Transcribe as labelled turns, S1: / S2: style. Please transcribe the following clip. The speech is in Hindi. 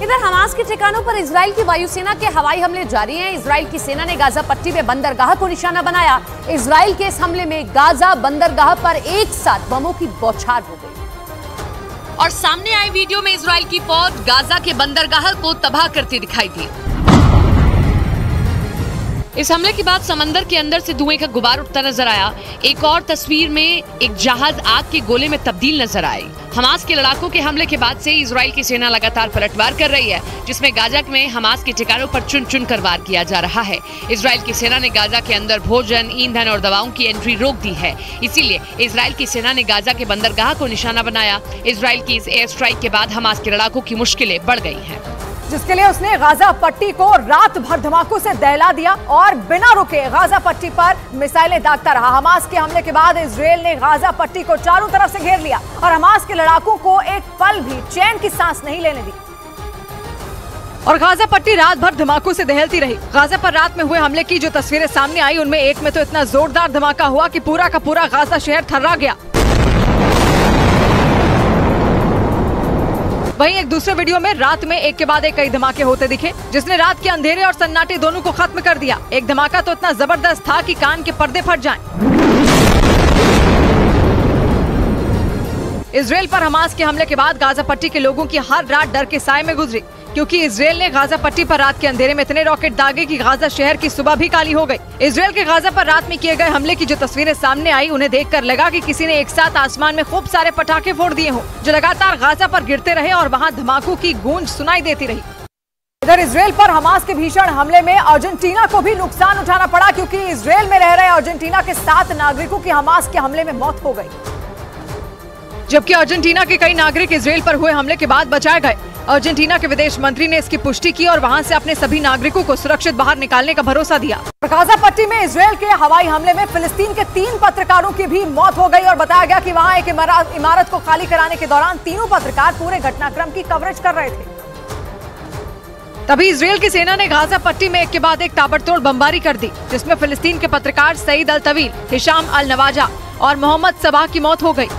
S1: इधर हमास के ठिकानों पर इजराइल की वायुसेना के हवाई हमले जारी हैं। इजराइल की सेना ने गाजा पट्टी में बंदरगाह को निशाना बनाया। इजराइल के इस हमले में गाजा बंदरगाह पर एक साथ बमों की बौछार हो गई और सामने आए वीडियो में इजराइल की फौज गाजा के बंदरगाह को तबाह करती दिखाई दी। इस हमले के बाद समंदर के अंदर से धुएं का गुबार उठता नजर आया। एक और तस्वीर में एक जहाज आग के गोले में तब्दील नजर आई। हमास के लड़ाकों के हमले के बाद से इजराइल की सेना लगातार पलटवार कर रही है, जिसमें गाजा में हमास के ठिकानों पर चुन चुन कर वार किया जा रहा है। इजराइल की सेना ने गाजा के अंदर भोजन, ईंधन और दवाओं की एंट्री रोक दी है। इसीलिए इजराइल की सेना ने गाजा के बंदरगाह को निशाना बनाया। इजराइल की इस एयर स्ट्राइक के बाद हमास के लड़ाकों की मुश्किलें बढ़ गई हैं,
S2: जिसके लिए उसने गाजा पट्टी को रात भर धमाकों से दहला दिया और बिना रुके गाजा पट्टी पर मिसाइलें दागता रहा। हमास के हमले के बाद इजराइल ने गाजा पट्टी को चारों तरफ से घेर लिया और हमास के लड़ाकों को एक पल भी चैन की सांस नहीं लेने दी और गाजा पट्टी रात भर धमाकों से दहलती रही। गाजा पर रात में हुए हमले की जो तस्वीरें सामने आई, उनमें एक में तो इतना जोरदार धमाका हुआ कि पूरा का पूरा गाजा शहर थर्रा गया। वहीं एक दूसरे वीडियो में रात में एक के बाद एक कई धमाके होते दिखे, जिसने रात के अंधेरे और सन्नाटे दोनों को खत्म कर दिया। एक धमाका तो इतना जबरदस्त था कि कान के पर्दे फट जाएं। इजराइल पर हमास के हमले के बाद गाजा पट्टी के लोगों की हर रात डर के साए में गुजरी, क्योंकि इजराइल ने गाजा पट्टी पर रात के अंधेरे में इतने रॉकेट दागे कि गाजा शहर की सुबह भी काली हो गई। इजराइल के गाजा पर रात में किए गए हमले की जो तस्वीरें सामने आई, उन्हें देखकर लगा कि किसी ने एक साथ आसमान में खूब सारे पटाखे फोड़ दिए हों, जो लगातार गाजा पर गिरते रहे और वहां धमाकों की गूंज सुनाई देती रही। इधर इजराइल पर हमास के भीषण हमले में अर्जेंटीना को भी नुकसान उठाना पड़ा, क्योंकि इजराइल में रह रहे अर्जेंटीना के 7 नागरिकों की हमास के हमले में मौत हो गई, जबकि अर्जेंटीना के कई नागरिक इजराइल पर हुए हमले के बाद बचाए गए। अर्जेंटीना के विदेश मंत्री ने इसकी पुष्टि की और वहां से अपने सभी नागरिकों को सुरक्षित बाहर निकालने का भरोसा दिया। गाजा पट्टी में इजराइल के हवाई हमले में फिलिस्तीन के 3 पत्रकारों की भी मौत हो गई और बताया गया कि वहां एक इमारत को खाली कराने के दौरान तीनों पत्रकार पूरे घटनाक्रम की कवरेज कर रहे थे। तभी इजराइल की सेना ने गाजा पट्टी में एक के बाद एक ताबड़तोड़ बमबारी कर दी, जिसमें फिलिस्तीन के पत्रकार सईद अल तवील, हिशाम अल नवाजा और मोहम्मद सबाह की मौत हो गई।